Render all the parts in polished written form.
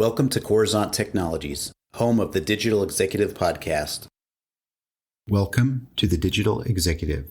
Welcome to Coruzant Technologies, home of the Digital Executive Podcast. Welcome to the Digital Executive.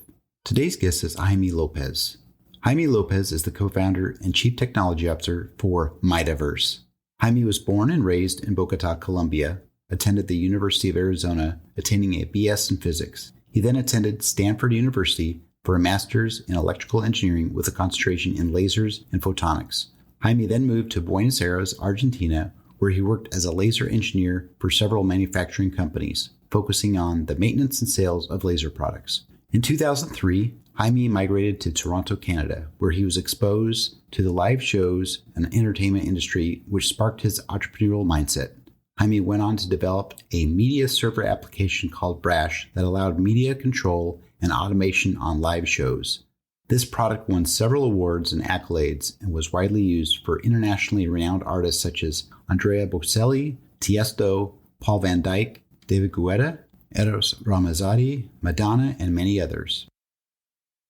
Today's guest is Jaime Lopez. Jaime Lopez is the co-founder and chief technology officer for Mytaverse. Jaime was born and raised in Bogota, Colombia, attended the University of Arizona, attaining a BS in physics. He then attended Stanford University for a master's in electrical engineering with a concentration in lasers and photonics. Jaime then moved to Buenos Aires, Argentina, where he worked as a laser engineer for several manufacturing companies, focusing on the maintenance and sales of laser products. In 2003, Jaime migrated to Toronto, Canada, where he was exposed to the live shows and entertainment industry, which sparked his entrepreneurial mindset. Jaime went on to develop a media server application called Brash that allowed media control and automation on live shows. This product won several awards and accolades and was widely used for internationally renowned artists such as Andrea Bocelli, Tiesto, Paul van Dyk, David Guetta, Eros Ramazzotti, Madonna, and many others.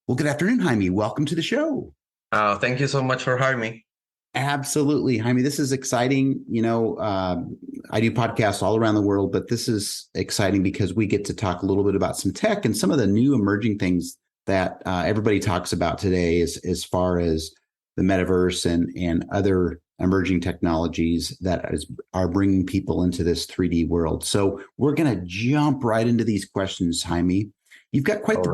Well, good afternoon, Jaime. Welcome to the show. Thank you so much for having me. Absolutely, Jaime. This is exciting. I do podcasts all around the world, but this is exciting because we get to talk a little bit about some tech and some of the new emerging things that everybody talks about today as far as the metaverse and other emerging technologies that are bringing people into this 3D world. So we're going to jump right into these questions, Jaime. You've got quite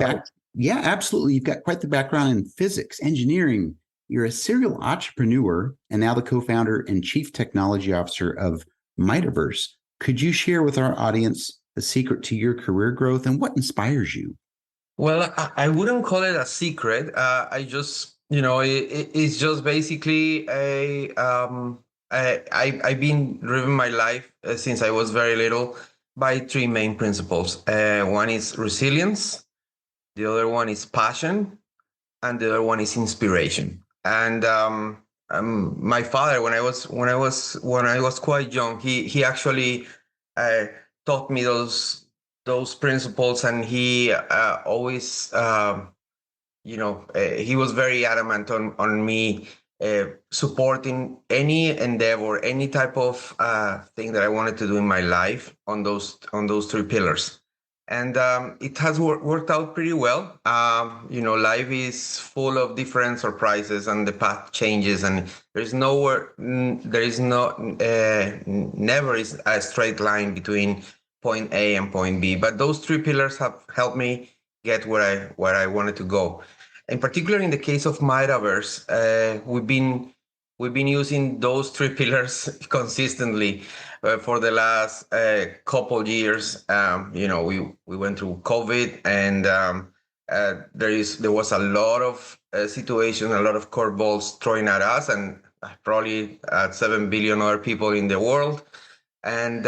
Yeah, absolutely. You've got quite the background in physics, engineering. You're a serial entrepreneur and now the co-founder and chief technology officer of Mytaverse. Could you share with our audience the secret to your career growth and what inspires you? Well, I wouldn't call it a secret. I just, it's just basically I've been driven my life since I was very little by three main principles. One is resilience, the other one is passion, and the other one is inspiration. And my father, when I was quite young, he actually taught me those principles, and he always he was very adamant on me supporting any endeavor, any type of thing that I wanted to do in my life on those three pillars. And it has worked out pretty well. Life is full of different surprises, and the path changes, and never is a straight line between point A and point B. But those three pillars have helped me get where I wanted to go. In particular, in the case of Mytaverse, we've been using those three pillars consistently for the last couple years. We went through COVID, and there was a lot of situations, a lot of curveballs thrown at us, and probably at 7 billion other people in the world. And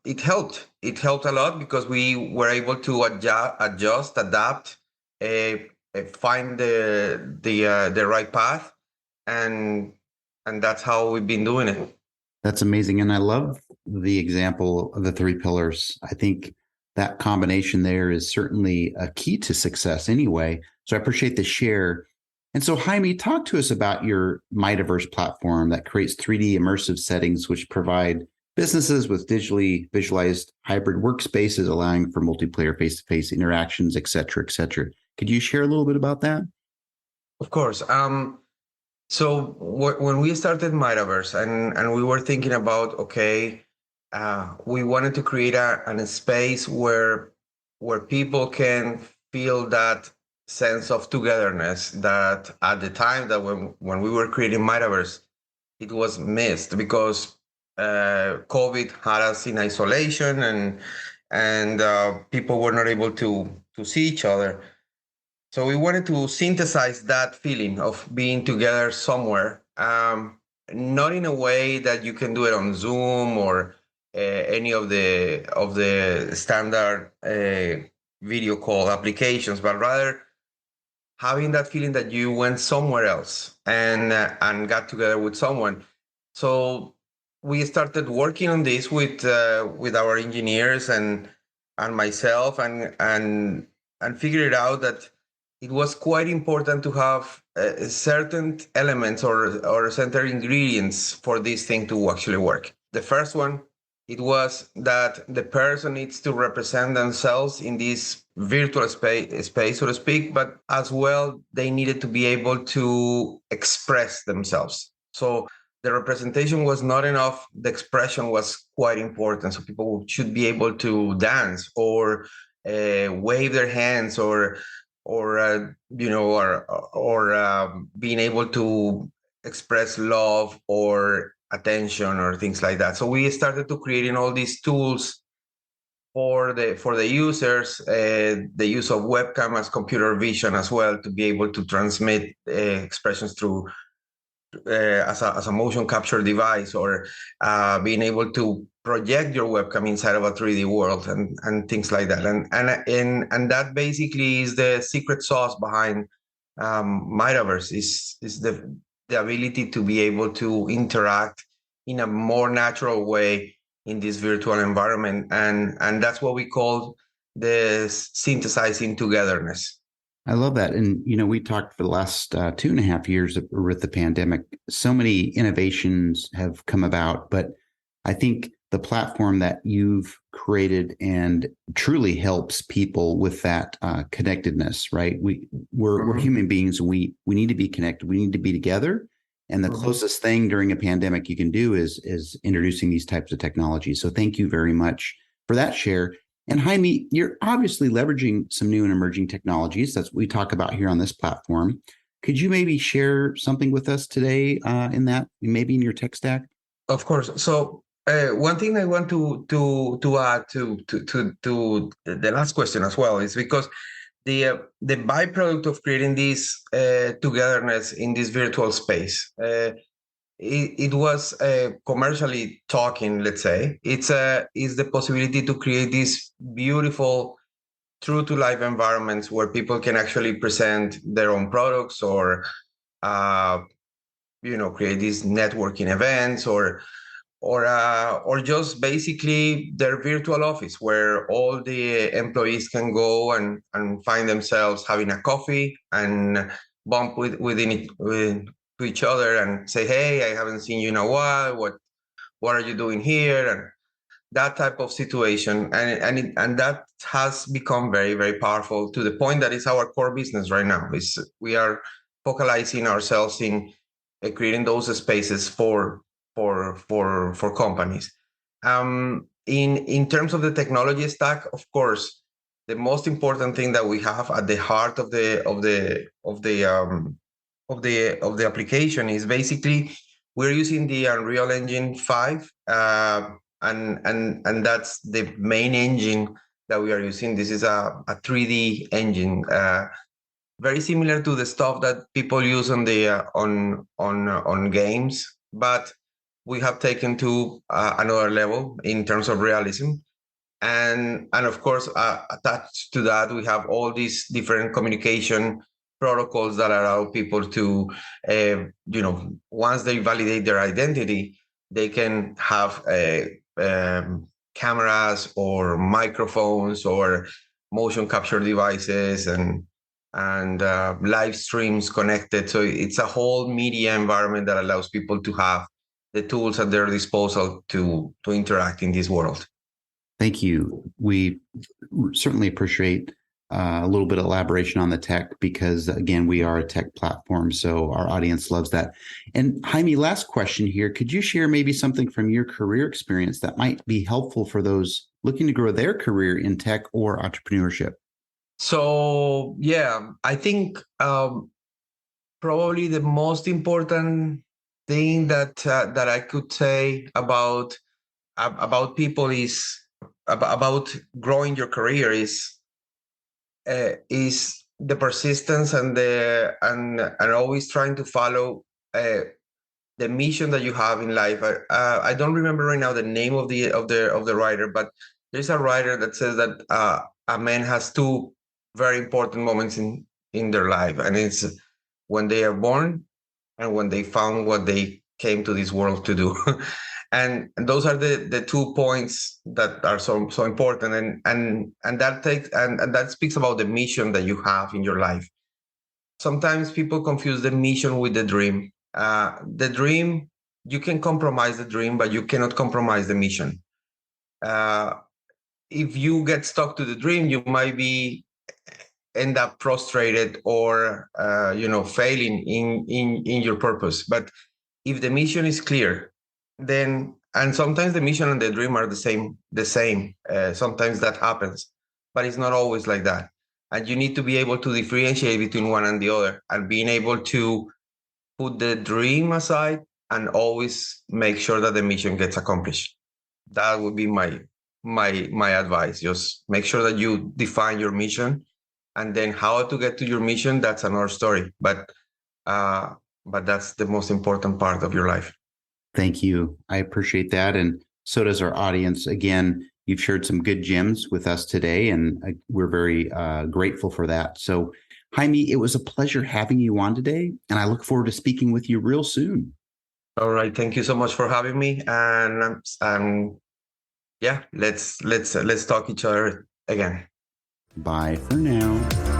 it helped. It helped a lot because we were able to adjust, adapt, find the right path, and that's how we've been doing it. That's amazing, and I love the example of the three pillars. I think that combination there is certainly a key to success anyway. So I appreciate the share. And so, Jaime, talk to us about your Mytaverse platform that creates 3D immersive settings which provide businesses with digitally visualized hybrid workspaces, allowing for multiplayer face-to-face interactions, et cetera, et cetera. Could you share a little bit about that? Of course. So when we started Mytaverse and we were thinking about, we wanted to create a space where people can feel that sense of togetherness that at the time that when we were creating Mytaverse, it was missed because COVID had us in isolation and people were not able to see each other. So we wanted to synthesize that feeling of being together somewhere, not in a way that you can do it on Zoom or any of the standard video call applications, but rather having that feeling that you went somewhere else and got together with someone. So we started working on this with our engineers and myself and figured out that it was quite important to have certain elements or certain ingredients for this thing to actually work. The first one, it was that the person needs to represent themselves in this virtual space, so to speak, but as well, they needed to be able to express themselves. So the representation was not enough. The expression was quite important. So people should be able to dance or wave their hands or being able to express love or attention or things like that. So we started to creating all these tools for the users, the use of webcam as computer vision as well, to be able to transmit expressions through as a motion capture device, or being able to project your webcam inside of a 3D world and things like that. And that basically is the secret sauce behind Mytaverse, is the ability to be able to interact in a more natural way in this virtual environment. And that's what we call the synthesizing togetherness. I love that. And, we talked for the last 2.5 years with the pandemic. So many innovations have come about, but I think the platform that you've created and truly helps people with that connectedness, right? We're human beings. We need to be connected. We need to be together. And the closest thing during a pandemic you can do is introducing these types of technologies. So thank you very much for that share. And Jaime, you're obviously leveraging some new and emerging technologies. That's what we talk about here on this platform. Could you maybe share something with us today maybe in your tech stack? Of course. So one thing I want to add to the last question as well is because the byproduct of creating this togetherness in this virtual space, it was commercially talking, let's say, is the possibility to create these beautiful true to life environments where people can actually present their own products or create these networking events or just basically their virtual office where all the employees can go and find themselves having a coffee and bump with each other and say, hey, I haven't seen you in a while. What are you doing here? And that type of situation. And that has become very, very powerful to the point that it's our core business right now. We are focalizing ourselves in creating those spaces for companies. In terms of the technology stack, of course, the most important thing that we have at the heart of the application is basically we're using the Unreal Engine 5, and that's the main engine that we are using. This is a 3D engine, very similar to the stuff that people use on the on games, but we have taken to another level in terms of realism. And of course, attached to that, we have all these different communication protocols that allow people to, once they validate their identity, they can have cameras or microphones or motion capture devices and live streams connected. So it's a whole media environment that allows people to have the tools at their disposal to interact in this world. Thank you. We certainly appreciate a little bit of elaboration on the tech because, again, we are a tech platform, so our audience loves that. And Jaime, last question here. Could you share maybe something from your career experience that might be helpful for those looking to grow their career in tech or entrepreneurship? So, yeah, I think probably the most important thing that I could say about people is about growing your career is the persistence and always trying to follow the mission that you have in life. I don't remember right now the name of the writer, but there's a writer that says that a man has two very important moments in their life, and it's when they are born and when they found what they came to this world to do. And those are the 2 points that are so important, and that speaks about the mission that you have in your life. Sometimes people confuse the mission with the dream. The dream you can compromise the dream, but you cannot compromise the mission. If you get stuck to the dream, you might end up frustrated or failing in your purpose. But if the mission is clear, then, and sometimes the mission and the dream are the same. Sometimes that happens, but it's not always like that. And you need to be able to differentiate between one and the other, and being able to put the dream aside and always make sure that the mission gets accomplished. That would be my advice. Just make sure that you define your mission, and then how to get to your mission, that's another story. But that's the most important part of your life. Thank you. I appreciate that. And so does our audience. Again, you've shared some good gems with us today, and we're very grateful for that. So, Jaime, it was a pleasure having you on today, and I look forward to speaking with you real soon. All right. Thank you so much for having me. And yeah, let's talk each other again. Bye for now.